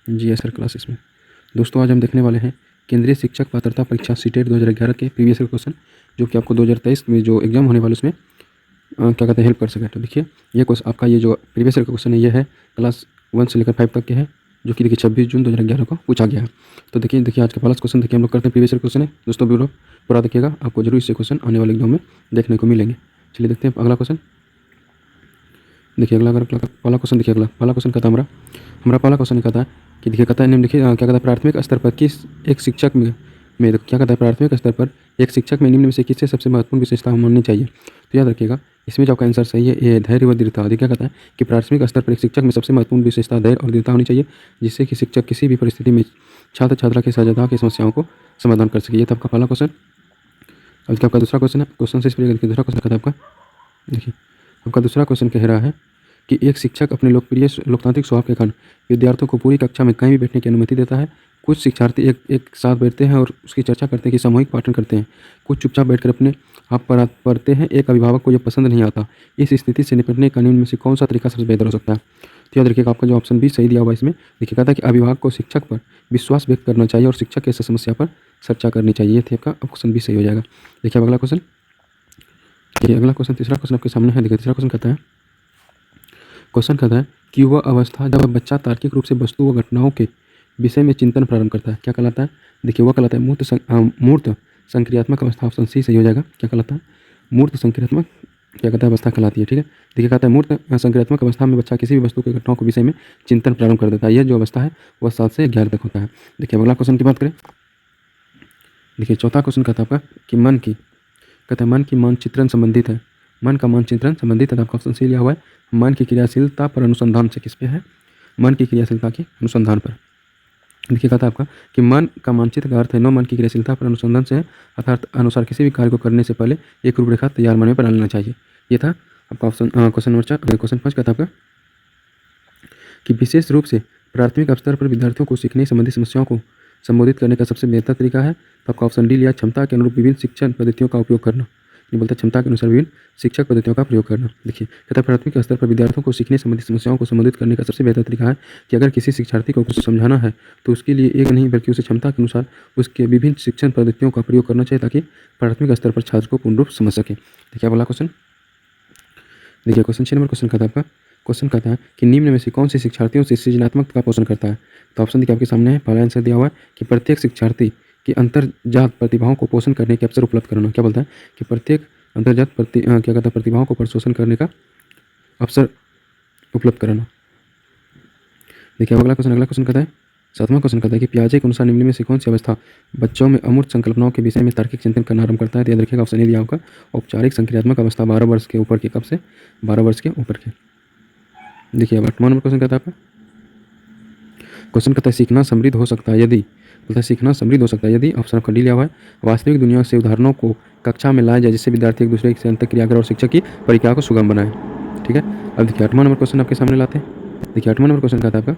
जी sir classes में। दोस्तों आज हम देखने वाले हैं केंद्रीय शिक्षक पात्रता परीक्षा सीटेट 2011 के प्रीवियस ईयर क्वेश्चन, जो कि आपको 2023 में जो एग्जाम होने वाले उसमें क्या कहते हैं हेल्प कर सके। तो देखिए ये क्वेश्चन आपका, ये जो प्रीवियस ईयर का क्वेश्चन है ये है क्लास 1 से लेकर 5 तक के है, जो कि देखिए 26 जून 2011 को पूछा गया है। तो देखिए आज का पहला क्वेश्चन देखिए हम लोग करते हैं प्रीवियस ईयर क्वेश्चन है। दोस्तों वीडियो पूरा देखिएगा, आपको जरूर इससे क्वेश्चन आने वाले एग्जाम में देखने को मिलेंगे। चलिए देखते हैं अगला क्वेश्चन। देखिए अगला पहला क्वेश्चन देखिए, अगला पहला क्वेश्चन कहता है हमारा पहला क्वेश्चन कहता है कि देखिए कहता है निम्न देखिए क्या कहता है प्राथमिक स्तर पर किस एक शिक्षक में क्या कहता है प्राथमिक स्तर पर एक शिक्षक में निम्न में से किससे सबसे महत्वपूर्ण विशेषता माननी चाहिए। तो याद रखिएगा इसमें जो आपका आंसर सही है ये धैर्य व दृढ़ता। देखिए क्या कहता है कि प्राथमिक स्तर पर एक शिक्षक में सबसे महत्वपूर्ण विशेषता धैर्य और दृढ़ता होनी चाहिए, जिससे कि शिक्षक किसी भी परिस्थिति में छात्र छात्रा की साझेदार की समस्याओं को समाधान कर सके। ये था आपका पहला क्वेश्चन। अब आपका दूसरा क्वेश्चन है, क्वेश्चन से दूसरा क्वेश्चन कहता है आपका, देखिए आपका दूसरा क्वेश्चन कह रहा है कि एक शिक्षक अपने लोकप्रिय लोकतांत्रिक स्वभाव के कारण विद्यार्थियों को पूरी कक्षा में कहीं भी बैठने की अनुमति देता है। कुछ शिक्षार्थी एक साथ बैठते हैं और उसकी चर्चा करते हैं कि सामूहिक पाठन करते हैं, कुछ चुपचाप बैठकर अपने आप पढ़ते हैं। एक अभिभावक को यह पसंद नहीं आता। इस स्थिति से निपटने का निम्न में से कौन सा तरीका सबसे बेहतर हो सकता है। तो याद रखिएगा आपका जो ऑप्शन बी सही दिया हुआ इसमें। देखिए कहता है कि अभिभावक को शिक्षक पर विश्वास व्यक्त करना चाहिए और शिक्षक की समस्या पर चर्चा करनी चाहिए। ये थे आपका ऑप्शन बी सही हो जाएगा। देखिए अब अगला क्वेश्चन, देखिए अगला क्वेश्चन तीसरा क्वेश्चन आपके सामने है। देखिए तीसरा क्वेश्चन कहता है कि वह अवस्था जब बच्चा तार्किक रूप से वस्तु व घटनाओं के विषय में चिंतन प्रारंभ करता है, क्या कहलाता है। देखिए वह कहलाता है मूर्त संक्रियात्मक अवस्था। ऑप्शन सी सही हो जाएगा। क्या कहलाता है मूर्त संक्रियात्मक क्या कहता है अवस्था कहलाती है। ठीक है, देखिए कहता है मूर्त संक्रियात्मक अवस्था में बच्चा किसी भी वस्तु की घटनाओं के विषय में चिंतन प्रारंभ कर देता है। यह जो अवस्था है वह 7 से 11 तक होता है। देखिए अगला क्वेश्चन की बात करें, देखिए चौथा क्वेश्चन कहता है आपका कि मन की मानचित्रण संबंधित है। मन का मानचित्रण संबंधित है, आपका ऑप्शन सी लिया हुआ है। मन की क्रियाशीलता पर अनुसंधान से किस पे है, मन की क्रियाशीलता के अनुसंधान पर। देखिए कहता है आपका कि मन का मानचित्र का अर्थ है मन की क्रियाशीलता पर अनुसंधान से है, अर्थात अनुसार किसी भी कार्य को करने से पहले एक रूपरेखा तैयार मन में बना लेना चाहिए। ये था आपका ऑप्शन क्वेश्चन नंबर 4। क्वेश्चन 5 कहता है आपका कि विशेष रूप से प्राथमिक स्तर पर विद्यार्थियों को सीखने संबंधी समस्याओं को संबोधित करने का सबसे बेहतर तरीका है। तो आपका ऑप्शन डी लिया, क्षमता के अनुरूप विभिन्न शिक्षण पद्धतियों का उपयोग करना। ये बोलता है क्षमता के अनुसार विभिन्न शिक्षक पद्धतियों का प्रयोग करना। देखिए कहता है प्राथमिक स्तर पर विद्यार्थियों को सीखने संबंधी समस्याओं को संबोधित करने का सबसे बेहतर तरीका है कि अगर किसी शिक्षार्थी को कुछ समझाना है तो उसके लिए एक नहीं बल्कि उसे क्षमता के अनुसार उसके विभिन्न शिक्षण पद्धतियों का प्रयोग करना चाहिए, ताकि प्राथमिक स्तर पर छात्र को पूर्ण रूप समझ सके। देखिए अगला क्वेश्चन, देखिए क्वेश्चन 6 नंबर क्वेश्चन कहता है आपका, क्वेश्चन कहता है कि निम्न में से कौन से शिक्षार्थियों से सृजनात्मकता का पोषण करता है। तो ऑप्शन देखिए आपके सामने है। पहला आंसर दिया हुआ है कि प्रत्येक शिक्षार्थी की अंतर्जात प्रतिभाओं को पोषण करने के अवसर उपलब्ध कराना। क्या बोलता है कि प्रत्येक अंतर्जात क्या कहता है प्रतिभाओं को प्रशोषण करने का अवसर उपलब्ध कराना। देखिए अगला क्वेश्चन कहता है, 7वां क्वेश्चन कहता है कि पियाजे के अनुसार निम्न में से कौन सी अवस्था बच्चों में अमूर्त संकल्पनाओं के विषय में तार्किक चिंतन करना आरंभ करता है। तो याद रखिएगा ऑप्शन ए दिया होगा औपचारिक संक्रियात्मक अवस्था 12 वर्ष के ऊपर के, कब से 12 वर्ष के ऊपर के। देखिए अब 8वां नंबर क्वेश्चन कहता है आपका, क्वेश्चन कहता है सीखना समृद्ध हो सकता है यदि, बोलता है सीखना समृद्ध हो सकता है यदि, ऑप्शन आपका डी लिया हुआ है, वास्तविक दुनिया से उदाहरणों को कक्षा में लाया जाए जिससे विद्यार्थी एक दूसरे से अंतर क्रिया करें और शिक्षक की प्रक्रिया को सुगम बनाए। ठीक है, अब देखिए 8वां नंबर क्वेश्चन आपके सामने लाते हैं। देखिए 8वां नंबर क्वेश्चन कहता है आपका,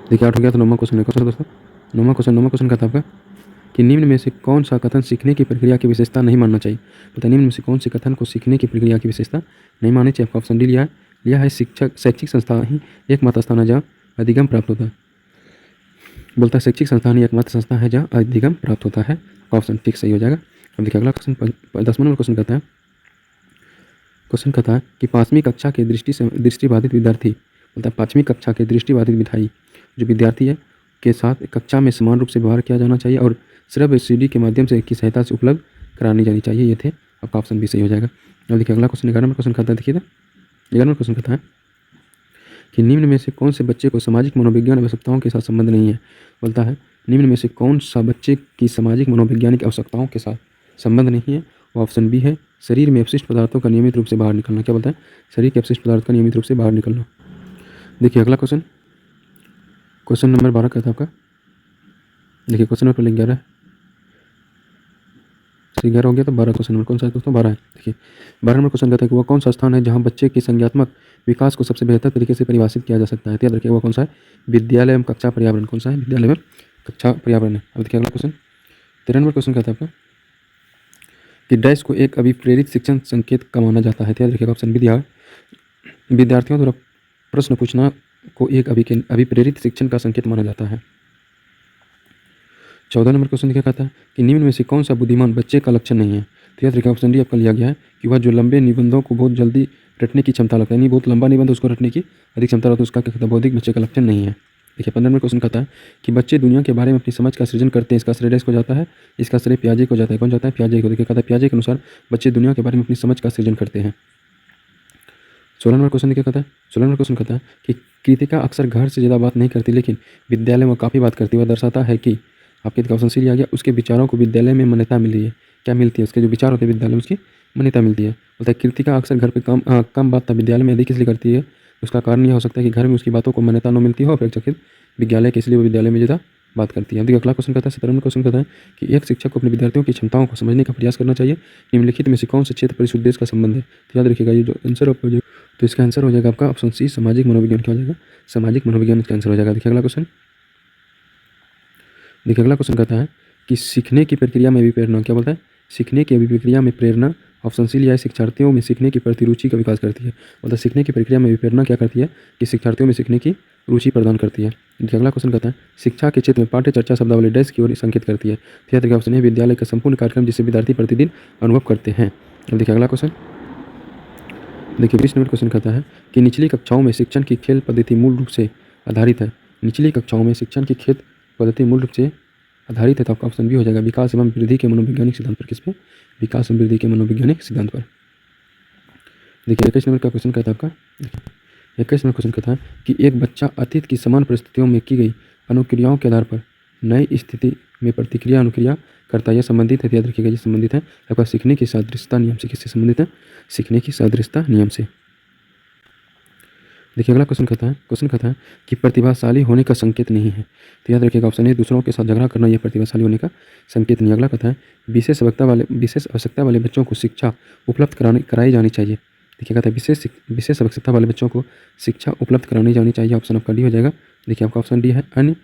देखिए 8 हो गया तो 9वां क्वेश्चन है दोस्तों। 9वां क्वेश्चन कहता है आपका कि निम्न में से कौन सा कथन सीखने की प्रक्रिया की विशेषता नहीं मानना चाहिए। बताइए निम्न में से कौन से कथन को सीखने की प्रक्रिया की विशेषता नहीं माननी चाहिए। आपका ऑप्शन डी लिया है शिक्षक शैक्षिक संस्था ही एकमात्र स्थान है जहाँ अधिगम प्राप्त होता है। बोलता है शैक्षिक संस्थान ही एकमात्र संस्था है जहाँ अधिगम प्राप्त होता है। ऑप्शन ठीक सही हो जाएगा। अब देखिए अगला क्वेश्चन 10वां नंबर क्वेश्चन कहता है कि 5वीं कक्षा के दृष्टिबाधित विद्यार्थी, बोलता है 5वीं कक्षा के दृष्टिबाधित विधायी जो विद्यार्थी है के साथ कक्षा में समान रूप से व्यवहार किया जाना चाहिए और श्रव्य सीडी के माध्यम से की सहायता से उपलब्ध करानी जानी चाहिए। ये थे आपका ऑप्शन भी सही हो जाएगा। अब देखिए अगला क्वेश्चन 11 नंबर क्वेश्चन कहता है, देखिए 11 नंबर क्वेश्चन कहता है कि निम्न में से कौन से बच्चे को सामाजिक मनोवैज्ञानिक आवश्यकताओं के साथ संबंध नहीं है। बोलता है निम्न में से कौन सा बच्चे की सामाजिक मनोवैज्ञानिक आवश्यकताओं के साथ संबंध नहीं है। वो ऑप्शन बी है शरीर में अपशिष्ट पदार्थों का नियमित रूप से बाहर निकलना। क्या बोलता है शरीर के अपशिष्ट पदार्थ का नियमित रूप से बाहर निकलना। देखिए अगला क्वेश्चन नंबर 12 कहता है आपका, देखिए क्वेश्चन नंबर 11 से 11 हो गया तो 12 क्वेश्चन नंबर कौन सा है दोस्तों 12 है। देखिए 12 नंबर क्वेश्चन कहता है कि वह कौन सा स्थान है जहाँ बच्चे के संज्ञात्मक विकास को सबसे बेहतर तरीके से परिभाषित किया जा सकता है। याद रखिए वह कौन सा है विद्यालय एवं कक्षा पर्यावरण। कौन सा है विद्यालय एवं कक्षा पर्यावरण है। अब देखिए अगला क्वेश्चन 13 नंबर क्वेश्चन कहता है आपका कि डैश को एक अभिप्रेरित शिक्षण संकेत का माना जाता है। याद रखिएगा ऑप्शन भी दिया है विद्यार्थियों द्वारा प्रश्न पूछना को एक अभिप्रेरित शिक्षण का संकेत माना जाता है। 14 नंबर क्वेश्चन क्या कहता है कि निम्न में से कौन सा बुद्धिमान बच्चे का लक्षण नहीं है। तो याद रखिए ऑप्शन डी आपका लिया गया है कि वह जो लंबे निबंधों को बहुत जल्दी रटने की क्षमता लगता है, यानी बहुत लंबा निबंध उसको रटने की अधिक क्षमता रहती है, उसका क्या कहता है बौद्धिक बच्चे का लक्षण नहीं है। देखिए 15 नंबर क्वेश्चन कहता है कि बच्चे दुनिया के बारे में अपनी समझ का सृजन करते हैं, इसका श्रेय किसको जाता है, इसका श्रेय पियाजे को जाता है। कौन जाता है, पियाजे को। देखिए कहता है पियाजे के अनुसार बच्चे दुनिया के बारे में अपनी समझ का सृजन करते हैं। 16 नंबर क्वेश्चन क्या कहता है, 16 नंबर क्वेश्चन कहता है कि कृतिका अक्सर घर से ज़्यादा बात नहीं करती लेकिन विद्यालय में काफ़ी बात करती है। वह दर्शाता है कि आपके ऑप्शन सी लिया गया उसके विचारों को विद्यालय में मान्यता मिली है। क्या मिलती है, उसके जो विचार होते हैं विद्यालय में उसकी मान्यता मिलती है। बोलता है कृतिका अक्सर घर पे कम बात विद्यालय में अधिक इसलिए करती है, उसका कारण यह हो सकता है कि घर में उसकी बातों को मान्यता न मिलती हो अपेक्षाकृत विद्यालय के, इसलिए वो विद्यालय में ज़्यादा बात करती है। देखिए अगला क्वेश्चन कहता है 17 नंबर क्वेश्चन कहता है कि एक शिक्षक को अपने विद्यार्थियों की क्षमताओं को समझने का प्रयास करना चाहिए। निम्नलिखित में से कौन से क्षेत्र पर इस उद्देश्य का संबंध है। तो याद रखिएगा ये जो आंसर आपका जो तो इसका आंसर हो जाएगा आपका ऑप्शन सी सामाजिक मनोविज्ञान। क्या हो जाएगा, सामाजिक मनोविज्ञान इसका आंसर हो जाएगा। देखिए अगला क्वेश्चन, देखिए अगला क्वेश्चन कहता है कि सीखने की प्रक्रिया में भी प्रेरणा। क्या बोलता है, सीखने की अभिप्रक्रिया में प्रेरणा। ऑप्शन सी लिया है शिक्षार्थियों में सीखने की प्रति रुचि का विकास करती है। मतलब सीखने की प्रक्रिया में भी प्रेरणा क्या करती है कि शिक्षार्थियों में सीखने की रुचि प्रदान करती है। देखिए अगला क्वेश्चन कहता है शिक्षा के क्षेत्र में पाठ्य चर्चा शब्दावली डैश की ओर संकेत करती है। तो याद रखिए ऑप्शन ए विद्यालय का संपूर्ण कार्यक्रम जिसे विद्यार्थी प्रतिदिन अनुभव करते हैं। अब देखिए अगला क्वेश्चन, देखिए 20 नंबर क्वेश्चन कहता है कि निचली कक्षाओं में शिक्षण की खेल पद्धति मूल रूप से आधारित है। निचली कक्षाओं में शिक्षण की खेल पद्धति मूल रूप से आधारित है। तो आपका ऑप्शन बी हो जाएगा विकास एवं वृद्धि के मनोवैज्ञानिक सिद्धांत पर। किस पे, विकास एवं वृद्धि के मनोवैज्ञानिक सिद्धांत पर। देखिए 21 नंबर का क्वेश्चन कहता है आपका, 21 नंबर क्वेश्चन कहता है कि एक बच्चा अतीत की समान परिस्थितियों में की गई अनुक्रियाओं के आधार पर नई स्थिति में प्रतिक्रिया अनुक्रिया करता है। यह संबंधित है, याद रखिएगा ये संबंधित है आपका सीखने की सादृश्यता नियम से। किससे संबंधित है, सीखने की सादृश्यता नियम से। देखिए अगला क्वेश्चन कहता है कि प्रतिभाशाली होने का संकेत नहीं है। तो याद रखिएगा ऑप्शन ए दूसरों के साथ झगड़ा करना यह प्रतिभाशाली होने का संकेत नहीं। अगला कहता है विशेष आवश्यकता वाले बच्चों को शिक्षा उपलब्ध कराई जानी चाहिए। देखिए कहता है विशेष आवश्यकता वाले बच्चों को शिक्षा उपलब्ध करानी जानी चाहिए। ऑप्शन आपका डी हो जाएगा। देखिए आपका ऑप्शन डी है अन्य।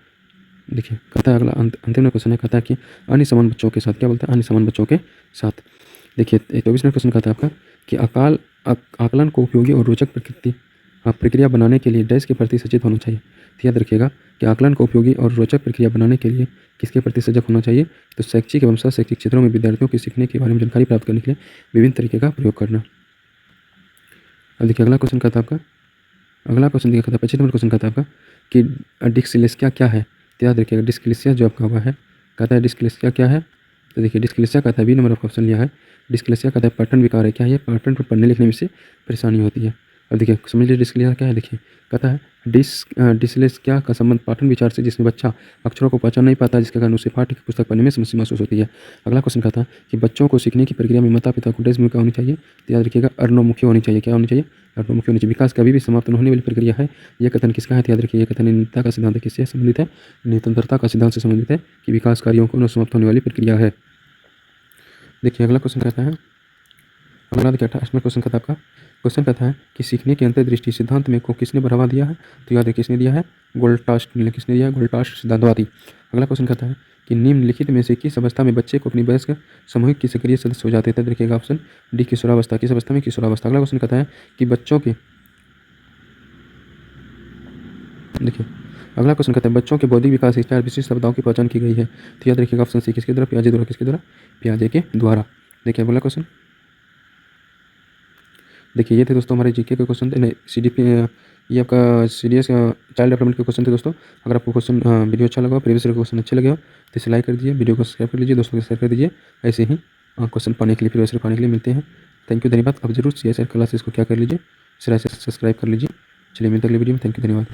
देखिए कहता है अगला अंतिम क्वेश्चन है, कहता है कि अन्य समान बच्चों के साथ। क्या बोलता है, अन्य समान बच्चों के साथ। देखिए 24 क्वेश्चन कहता है आपका कि आकलन को उपयोगी और रोचक प्रक्रिया बनाने के लिए डैश के प्रति सचेत होना चाहिए। तो याद रखिएगा कि आकलन को उपयोगी और रोचक प्रक्रिया बनाने के लिए किसके प्रति सजग होना चाहिए, तो शैक्षिक एवं शैक्षिक क्षेत्रों में विद्यार्थियों के सीखने के बारे में जानकारी प्राप्त करने के लिए विभिन्न तरीके का प्रयोग करना। अब देखिए अगला क्वेश्चन कहता है आपका, अगला क्वेश्चन देखिए कहता है 25 नंबर क्वेश्चन कहता है आपका कि डिस्लेक्सिया क्या है। तो याद रखिएगा डिस्लेक्सिया जो आपका हुआ है, कहता है डिस्लेक्सिया क्या है। तो देखिए डिस्लेक्सिया कहता है बी नंबर का ऑप्शन लिया है। डिस्लेक्सिया कहता है पैटर्न विकार है। क्या है, पैटर्न पर पढ़ने लिखने में से परेशानी होती है। अब देखिए समझ लीजिए डिस्लेक्सिया क्या है। देखिए कहता है डिस्लेक्सिया का संबंध पाठन विचार से जिसमें बच्चा अक्षरों को पहचान नहीं पाता, जिसके कारण उसे पाठ्य पुस्तक पढ़ने में समस्या महसूस होती है। अगला क्वेश्चन कहता है कि बच्चों को सीखने की प्रक्रिया में माता पिता को डैश भूमिका होनी चाहिए। तो याद रखिएगा अर्णोमुखी होनी चाहिए। क्या होनी चाहिए, अर्णोमुखी होनी चाहिए। विकास कभी भी समाप्त न होने वाली प्रक्रिया है। यह कथन किसका है, तो याद रखिए यह कथन निरंतरता का सिद्धांत किससे संबंधित है, निरंतरता का सिद्धांत से संबंधित है कि विकास कार्यों को न समाप्त होने वाली प्रक्रिया है। देखिए अगला क्वेश्चन कहता है, अगला देखिए 28वां क्वेश्चन कहता है आपका, क्वेश्चन कहता है कि सीखने की अंतर्दृष्टि सिद्धांत में को किसने बढ़ावा दिया है। तो याद है किसने दिया है, गोल्डटास्ट ने। किसने दिया है, गोल्डटास्ट सिद्धांतवादी। अगला क्वेश्चन कहता है कि निम्नलिखित में से किस अवस्था में बच्चे को अपनी वयस्क समूह की सक्रिय सदस्य हो जाते हैं। देखिएगा ऑप्शन डी किशोरावस्था। किस अवस्था में, किशोरावस्था। अगला क्वेश्चन कहता है कि बच्चों के, देखिए अगला क्वेश्चन कहता है बच्चों के बौद्धिक विकास के 4 विशिष्ट सप्ताहों की पहचान की गई है। तो याद रखिएगा ऑप्शन सी किसके द्वारा, पियाजे द्वारा। किसके द्वारा, पियाजे के द्वारा। देखिए अगला क्वेश्चन, देखिए ये थे दोस्तों हमारे जीके के क्वेश्चन थे। CDP ये आपका सीडीएस चाइल्ड डेवलपमेंट के क्वेश्चन थे दोस्तों। अगर आपको क्वेश्चन वीडियो अच्छा लगा, प्रीवियस क्वेश्चन अच्छे लगे हो तो इसे लाइक कर दीजिए, वीडियो को सब्सक्राइब कर लीजिए, दोस्तों को शेयर कर दीजिए। ऐसे ही क्वेश्चन पाने के लिए, प्रीवियस पाने के लिए मिलते हैं। थैंक यू, धन्यवाद। आप जरूर CSR क्लासेस को क्या कर लीजिए, सब्सक्राइब कर लीजिए। चलिए मिलते अगले वीडियो में। थैंक यू, धन्यवाद।